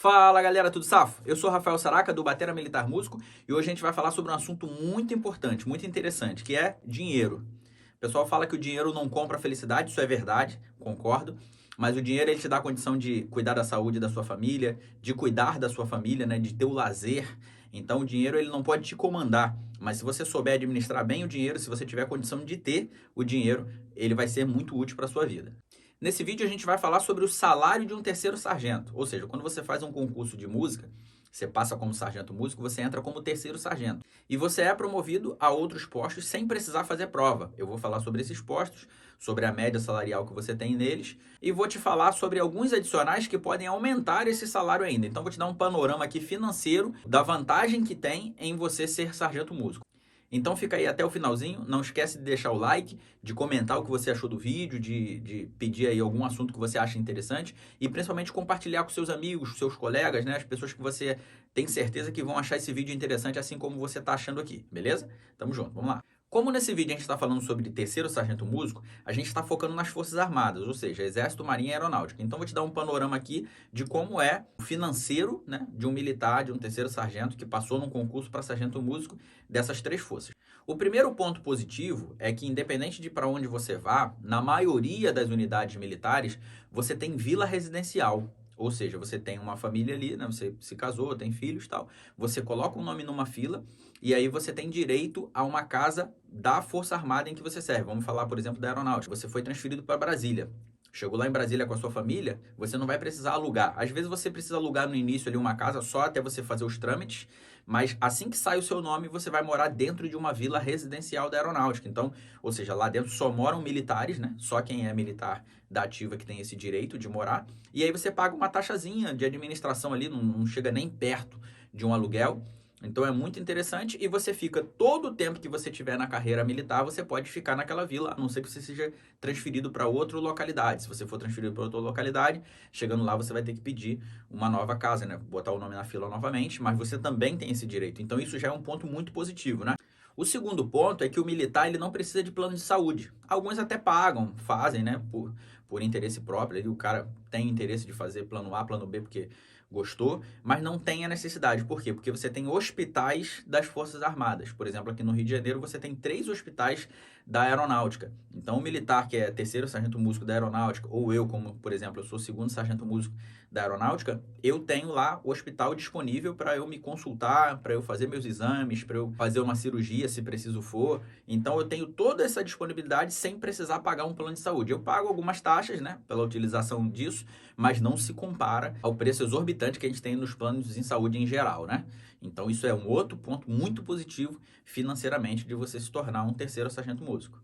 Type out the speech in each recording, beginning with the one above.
Fala galera, tudo safo? Eu sou Rafael Saraca do Batera Militar Músico e hoje a gente vai falar sobre um assunto muito importante, muito interessante, que é dinheiro. O pessoal fala que o dinheiro não compra felicidade, isso é verdade, concordo, mas o dinheiro ele te dá a condição de cuidar da saúde da sua família, de cuidar da sua família, né, de ter o lazer. Então o dinheiro ele não pode te comandar, mas se você souber administrar bem o dinheiro, se você tiver a condição de ter o dinheiro, ele vai ser muito útil para a sua vida. Nesse vídeo a gente vai falar sobre o salário de um terceiro sargento, ou seja, quando você faz um concurso de música, você passa como sargento músico, você entra como terceiro sargento. E você é promovido a outros postos sem precisar fazer prova. Eu vou falar sobre esses postos, sobre a média salarial que você tem neles, e vou te falar sobre alguns adicionais que podem aumentar esse salário ainda. Então vou te dar um panorama aqui financeiro da vantagem que tem em você ser sargento músico. Então fica aí até o finalzinho, não esquece de deixar o like, de comentar o que você achou do vídeo, de pedir aí algum assunto que você acha interessante e principalmente compartilhar com seus amigos, seus colegas, né, as pessoas que você tem certeza que vão achar esse vídeo interessante assim como você está achando aqui, beleza? Tamo junto, vamos lá. Como nesse vídeo a gente está falando sobre terceiro sargento músico, a gente está focando nas Forças Armadas, ou seja, Exército, Marinha e Aeronáutica. Então vou te dar um panorama aqui de como é o financeiro, né, de um militar, de um terceiro sargento que passou num concurso para sargento músico dessas três forças. O primeiro ponto positivo é que independente de para onde você vá, na maioria das unidades militares, você tem vila residencial. Ou seja, você tem uma família ali, né? Você se casou, tem filhos e tal. Você coloca um nome numa fila e aí você tem direito a uma casa da Força Armada em que você serve. Vamos falar, por exemplo, da Aeronáutica. Você foi transferido para Brasília. Chegou lá em Brasília com a sua família, você não vai precisar alugar. Às vezes você precisa alugar no início ali uma casa só até você fazer os trâmites, mas assim que sai o seu nome, você vai morar dentro de uma vila residencial da Aeronáutica. Então, ou seja, lá dentro só moram militares, né? Só quem é militar da ativa que tem esse direito de morar. E aí você paga uma taxazinha de administração ali, não chega nem perto de um aluguel. Então é muito interessante e você fica todo o tempo que você tiver na carreira militar, você pode ficar naquela vila, a não ser que você seja transferido para outra localidade. Se você for transferido para outra localidade, chegando lá você vai ter que pedir uma nova casa, né? Botar o nome na fila novamente, mas você também tem esse direito. Então isso já é um ponto muito positivo, né? O segundo ponto é que o militar ele não precisa de plano de saúde. Alguns até pagam, fazem, né? Por interesse próprio. Ali o cara tem interesse de fazer plano A, plano B, porque gostou, mas não tem a necessidade. Por quê? Porque você tem hospitais das Forças Armadas. Por exemplo, aqui no Rio de Janeiro você tem 3 hospitais da Aeronáutica. Então, o militar que é terceiro sargento músico da Aeronáutica, ou eu, como por exemplo, eu sou segundo sargento músico da Aeronáutica, eu tenho lá o hospital disponível para eu me consultar, para eu fazer meus exames, para eu fazer uma cirurgia se preciso for. Então, eu tenho toda essa disponibilidade sem precisar pagar um plano de saúde. Eu pago algumas taxas, né, pela utilização disso, mas não se compara ao preço exorbitante que a gente tem nos planos em saúde em geral, né? Então isso é um outro ponto muito positivo financeiramente de você se tornar um terceiro sargento músico.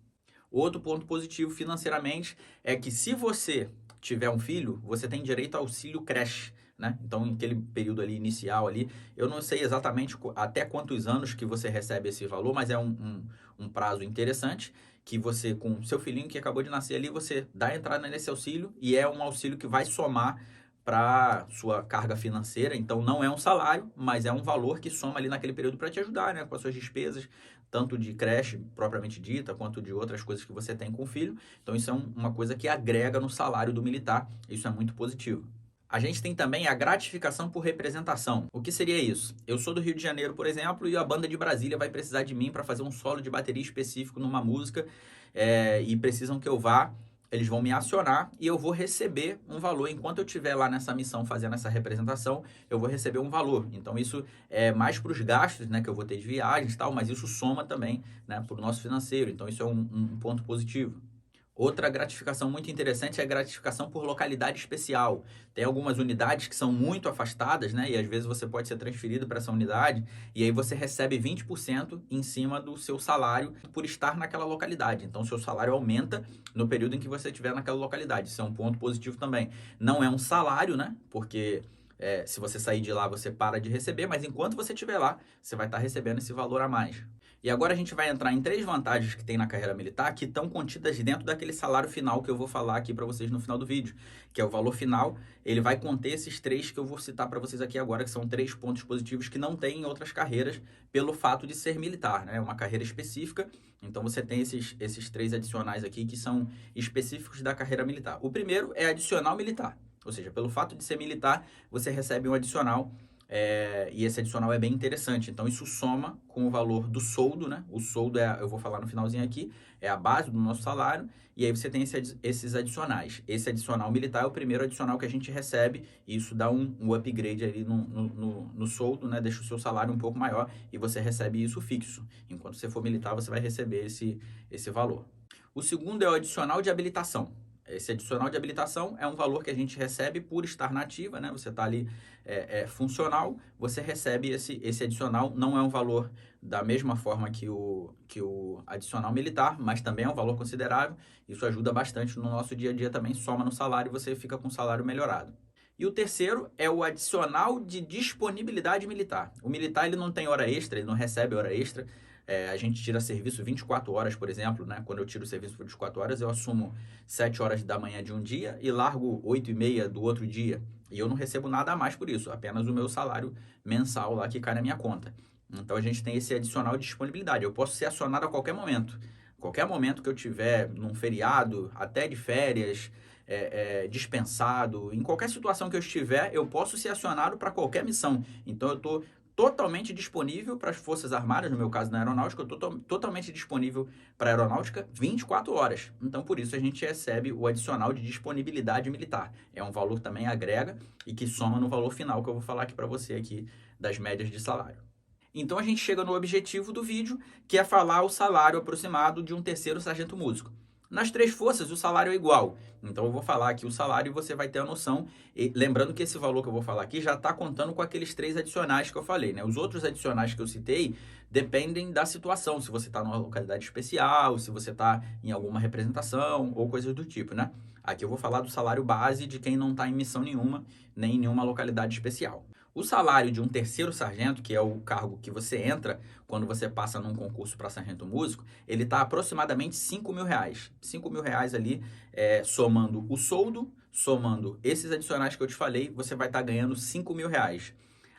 Outro ponto positivo financeiramente é que se você tiver um filho, você tem direito ao auxílio creche, né? Então, naquele período ali inicial ali, eu não sei exatamente até quantos anos que você recebe esse valor, mas é um prazo interessante que você, com seu filhinho que acabou de nascer ali, você dá entrada nesse auxílio e é um auxílio que vai somar para sua carga financeira. Então, não é um salário, mas é um valor que soma ali naquele período para te ajudar, né? Com as suas despesas, tanto de creche propriamente dita, quanto de outras coisas que você tem com o filho. Então, isso é uma coisa que agrega no salário do militar. Isso é muito positivo. A gente tem também a gratificação por representação. O que seria isso? Eu sou do Rio de Janeiro, por exemplo, e a banda de Brasília vai precisar de mim para fazer um solo de bateria específico numa música e precisam que eu vá. Eles vão me acionar e eu vou receber um valor. Enquanto eu estiver lá nessa missão fazendo essa representação, eu vou receber um valor. Então, isso é mais para os gastos, né, que eu vou ter de viagens e tal, mas isso soma também, né, para o nosso financeiro. Então, isso é um ponto positivo. Outra gratificação muito interessante é a gratificação por localidade especial. Tem algumas unidades que são muito afastadas, né? E às vezes você pode ser transferido para essa unidade e aí você recebe 20% em cima do seu salário por estar naquela localidade. Então, seu salário aumenta no período em que você estiver naquela localidade. Isso é um ponto positivo também. Não é um salário, né? Porque se você sair de lá, você para de receber, mas enquanto você estiver lá, você vai estar recebendo esse valor a mais. E agora a gente vai entrar em 3 vantagens que tem na carreira militar que estão contidas dentro daquele salário final que eu vou falar aqui para vocês no final do vídeo, que é o valor final. Ele vai conter esses 3 que eu vou citar para vocês aqui agora, que são 3 pontos positivos que não tem em outras carreiras pelo fato de ser militar, né? É uma carreira específica, então você tem esses 3 adicionais aqui que são específicos da carreira militar. O primeiro é adicional militar. Ou seja, pelo fato de ser militar, você recebe um adicional, e esse adicional é bem interessante. Então, isso soma com o valor do soldo, né? O soldo eu vou falar no finalzinho aqui, é a base do nosso salário, e aí você tem esses adicionais. Esse adicional militar é o primeiro adicional que a gente recebe, e isso dá um upgrade ali no soldo, né? Deixa o seu salário um pouco maior e você recebe isso fixo. Enquanto você for militar, você vai receber esse valor. O segundo é o adicional de habilitação. Esse adicional de habilitação é um valor que a gente recebe por estar na ativa, né? Você está ali funcional, você recebe esse adicional. Não é um valor da mesma forma que o adicional militar, mas também é um valor considerável. Isso ajuda bastante no nosso dia a dia também, soma no salário e você fica com o salário melhorado. E o terceiro é o adicional de disponibilidade militar. O militar ele não tem hora extra, ele não recebe hora extra. A gente tira serviço 24 horas, por exemplo, né? Quando eu tiro o serviço por 24 horas, eu assumo 7 horas da manhã de um dia e largo 8h30 do outro dia. E eu não recebo nada a mais por isso, apenas o meu salário mensal lá que cai na minha conta. Então a gente tem esse adicional de disponibilidade. Eu posso ser acionado a qualquer momento. Qualquer momento que eu tiver num feriado, até de férias, dispensado, em qualquer situação que eu estiver, eu posso ser acionado para qualquer missão. Então eu estou totalmente disponível para as Forças Armadas, no meu caso na Aeronáutica, eu estou totalmente disponível para a Aeronáutica 24 horas. Então, por isso, a gente recebe o adicional de disponibilidade militar. É um valor que também agrega e que soma no valor final que eu vou falar aqui para você aqui das médias de salário. Então, a gente chega no objetivo do vídeo, que é falar o salário aproximado de um terceiro sargento músico. Nas três forças, o salário é igual. Então, eu vou falar aqui o salário e você vai ter a noção. E lembrando que esse valor que eu vou falar aqui já está contando com aqueles 3 adicionais que eu falei, né? Os outros adicionais que eu citei dependem da situação. Se você está numa localidade especial, se você está em alguma representação ou coisas do tipo, né? Aqui eu vou falar do salário base de quem não está em missão nenhuma, nem em nenhuma localidade especial. O salário de um terceiro sargento, que é o cargo que você entra quando você passa num concurso para sargento músico, ele está aproximadamente R$ 5.000. R$ 5.000 ali, somando o soldo, somando esses adicionais que eu te falei, você vai estar ganhando R$ 5.000.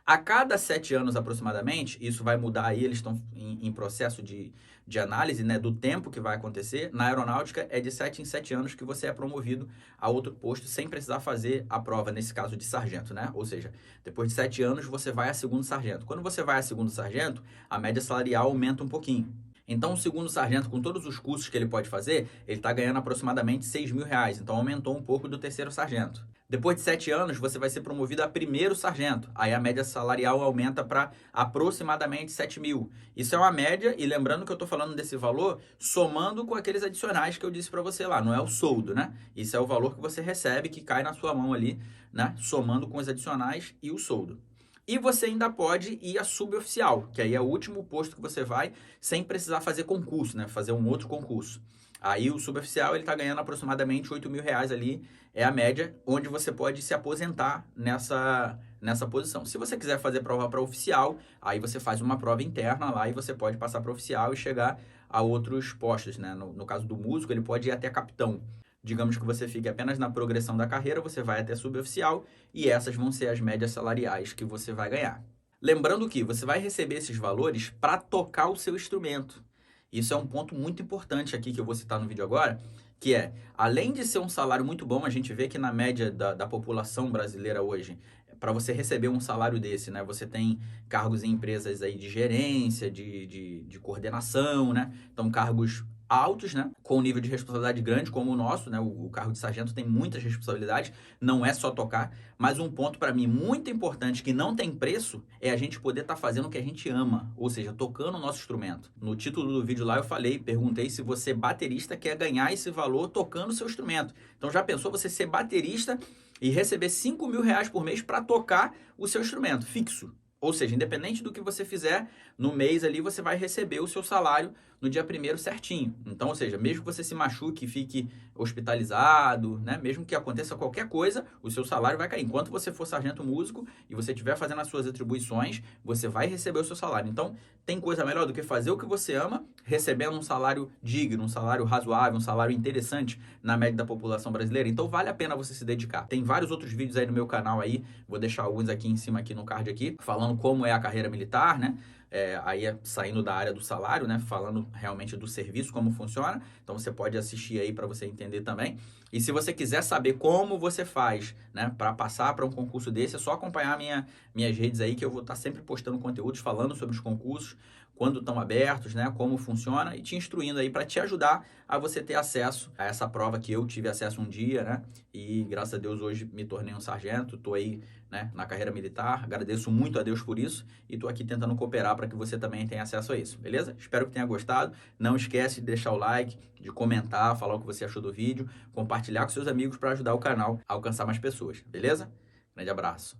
A cada 7 anos aproximadamente, isso vai mudar aí, eles estão em processo de análise, né, do tempo que vai acontecer. Na aeronáutica é de 7 em 7 anos que você é promovido a outro posto sem precisar fazer a prova, nesse caso de sargento, né? Ou seja, depois de 7 anos você vai a segundo sargento. Quando você vai a segundo sargento, a média salarial aumenta um pouquinho. Então, o segundo sargento, com todos os cursos que ele pode fazer, ele está ganhando aproximadamente R$ 6.000. Então, aumentou um pouco do terceiro sargento. Depois de 7 anos, você vai ser promovido a primeiro sargento. Aí a média salarial aumenta para aproximadamente 7.000. Isso é uma média, e lembrando que eu estou falando desse valor somando com aqueles adicionais que eu disse para você lá. Não é o soldo, né? Isso é o valor que você recebe, que cai na sua mão ali, né? Somando com os adicionais e o soldo. E você ainda pode ir a suboficial, que aí é o último posto que você vai sem precisar fazer concurso, né? Fazer um outro concurso. Aí o suboficial ele está ganhando aproximadamente R$ 8.000 ali, é a média, onde você pode se aposentar nessa posição. Se você quiser fazer prova para oficial, aí você faz uma prova interna lá e você pode passar para oficial e chegar a outros postos, né? No caso do músico, ele pode ir até capitão. Digamos que você fique apenas na progressão da carreira, você vai até suboficial e essas vão ser as médias salariais que você vai ganhar. Lembrando que você vai receber esses valores para tocar o seu instrumento. Isso é um ponto muito importante aqui que eu vou citar no vídeo agora, que é, além de ser um salário muito bom, a gente vê que na média da população brasileira hoje, para você receber um salário desse, né, você tem cargos em empresas aí de gerência, de coordenação, né, então cargos altos, né, com um nível de responsabilidade grande como o nosso, né, o cargo de sargento tem muitas responsabilidades, não é só tocar, mas um ponto para mim muito importante que não tem preço é a gente poder estar fazendo o que a gente ama, ou seja, tocando o nosso instrumento. No título do vídeo lá eu perguntei se você baterista quer ganhar esse valor tocando o seu instrumento. Então já pensou você ser baterista e receber R$ 5.000 por mês para tocar o seu instrumento fixo? Ou seja, independente do que você fizer no mês ali, você vai receber o seu salário no dia 1º certinho. Então, ou seja, mesmo que você se machuque e fique hospitalizado, né? Mesmo que aconteça qualquer coisa, o seu salário vai cair. Enquanto você for sargento músico e você estiver fazendo as suas atribuições, você vai receber o seu salário. Então, tem coisa melhor do que fazer o que você ama, recebendo um salário digno, um salário razoável, um salário interessante na média da população brasileira. Então, vale a pena você se dedicar. Tem vários outros vídeos aí no meu canal aí, vou deixar alguns aqui em cima, aqui no card aqui, falando falando como é a carreira militar, né? Saindo da área do salário, né? Falando realmente do serviço, como funciona. Então você pode assistir aí para você entender também. E se você quiser saber como você faz, né, para passar para um concurso desse, é só acompanhar minhas redes aí, que eu vou estar sempre postando conteúdos falando sobre os concursos, quando estão abertos, né, como funciona e te instruindo aí para te ajudar a você ter acesso a essa prova que eu tive acesso um dia, né? E graças a Deus hoje me tornei um sargento, tô aí, né, na carreira militar. Agradeço muito a Deus por isso e tô aqui tentando cooperar para que você também tenha acesso a isso, beleza? Espero que tenha gostado. Não esquece de deixar o like, de comentar, falar o que você achou do vídeo, compartilhar com seus amigos para ajudar o canal a alcançar mais pessoas, beleza? Grande abraço.